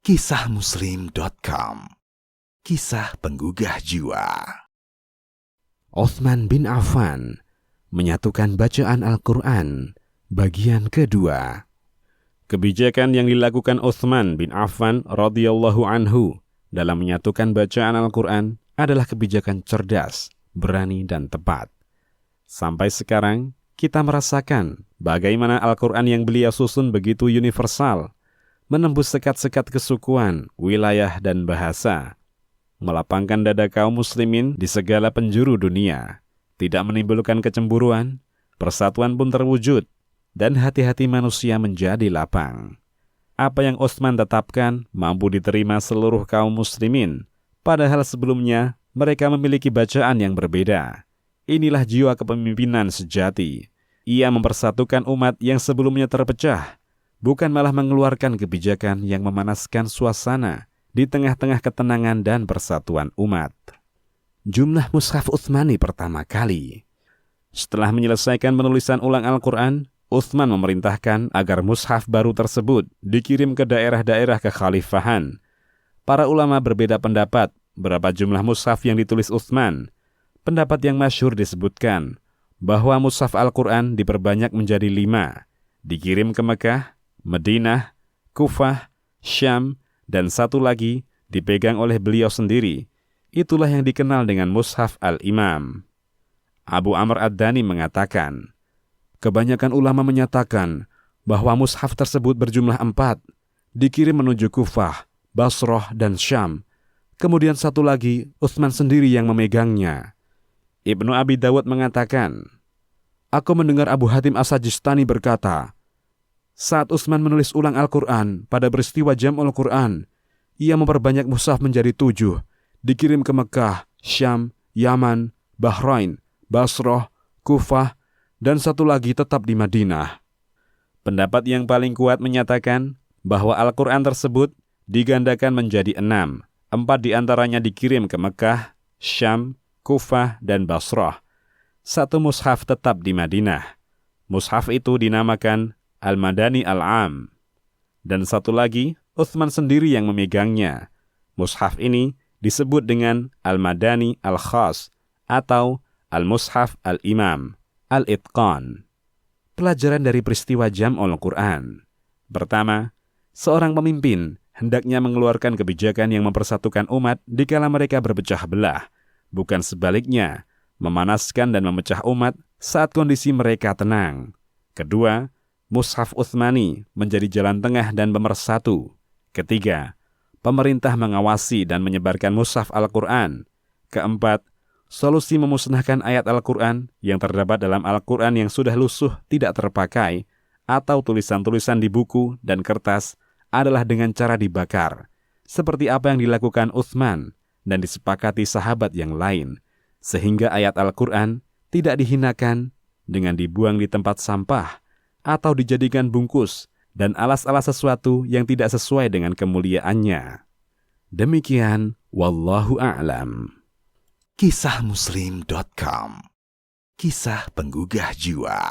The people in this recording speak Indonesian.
Kisahmuslim.com. Kisah penggugah jiwa. Utsman bin Affan menyatukan bacaan Al-Quran bagian kedua. Kebijakan yang dilakukan Utsman bin Affan radhiyallahu anhu dalam menyatukan bacaan Al-Quran adalah kebijakan cerdas, berani, dan tepat. Sampai sekarang, kita merasakan bagaimana Al-Quran yang beliau susun begitu universal, menembus sekat-sekat kesukuan, wilayah, dan bahasa, melapangkan dada kaum muslimin di segala penjuru dunia, tidak menimbulkan kecemburuan, persatuan pun terwujud, dan hati-hati manusia menjadi lapang. Apa yang Utsman tetapkan mampu diterima seluruh kaum muslimin, padahal sebelumnya mereka memiliki bacaan yang berbeda. Inilah jiwa kepemimpinan sejati. Ia mempersatukan umat yang sebelumnya terpecah, bukan malah mengeluarkan kebijakan yang memanaskan suasana di tengah-tengah ketenangan dan persatuan umat. Jumlah mushaf Utsmani pertama kali. Setelah menyelesaikan penulisan ulang Al-Quran, Utsman memerintahkan agar mushaf baru tersebut dikirim ke daerah-daerah kekhalifahan. Para ulama berbeda pendapat berapa jumlah mushaf yang ditulis Utsman. Pendapat yang masyhur disebutkan bahwa mushaf Al-Quran diperbanyak menjadi 5, dikirim ke Mekah, Madinah, Kufah, Syam, dan satu lagi dipegang oleh beliau sendiri. Itulah yang dikenal dengan Mushaf Al-Imam. Abu Amr Ad-Dani mengatakan, kebanyakan ulama menyatakan bahwa mushaf tersebut berjumlah 4, dikirim menuju Kufah, Basrah, dan Syam. Kemudian satu lagi, Utsman sendiri yang memegangnya. Ibnu Abi Dawud mengatakan, aku mendengar Abu Hatim As-Sajistani berkata, saat Utsman menulis ulang Al-Quran pada peristiwa Jam'ul Quran, ia memperbanyak mushaf menjadi 7, dikirim ke Mekah, Syam, Yaman, Bahrain, Basrah, Kufah, dan satu lagi tetap di Madinah. Pendapat yang paling kuat menyatakan bahwa Al-Quran tersebut digandakan menjadi 6, 4 diantaranya dikirim ke Mekah, Syam, Kufah, dan Basrah. Satu mushaf tetap di Madinah. Mushaf itu dinamakan Al-Madani Al-Am. Dan satu lagi, Utsman sendiri yang memegangnya. Mushaf ini disebut dengan Al-Madani Al-Khas atau Al-Mushaf Al-Imam Al-Itqan. Pelajaran dari peristiwa Jam'ul Quran. Pertama, seorang pemimpin hendaknya mengeluarkan kebijakan yang mempersatukan umat dikala mereka berpecah belah, bukan sebaliknya, memanaskan dan memecah umat saat kondisi mereka tenang. Kedua, Mushaf Utsmani menjadi jalan tengah dan pemersatu. Ketiga, pemerintah mengawasi dan menyebarkan mushaf Al-Quran. Keempat, solusi memusnahkan ayat Al-Quran yang terdapat dalam Al-Quran yang sudah lusuh tidak terpakai atau tulisan-tulisan di buku dan kertas adalah dengan cara dibakar, seperti apa yang dilakukan Utsman dan disepakati sahabat yang lain, sehingga ayat Al-Quran tidak dihinakan dengan dibuang di tempat sampah atau dijadikan bungkus dan alas-alas sesuatu yang tidak sesuai dengan kemuliaannya. Demikian, wallahu a'lam. Kisahmuslim.com. Kisah penggugah jiwa.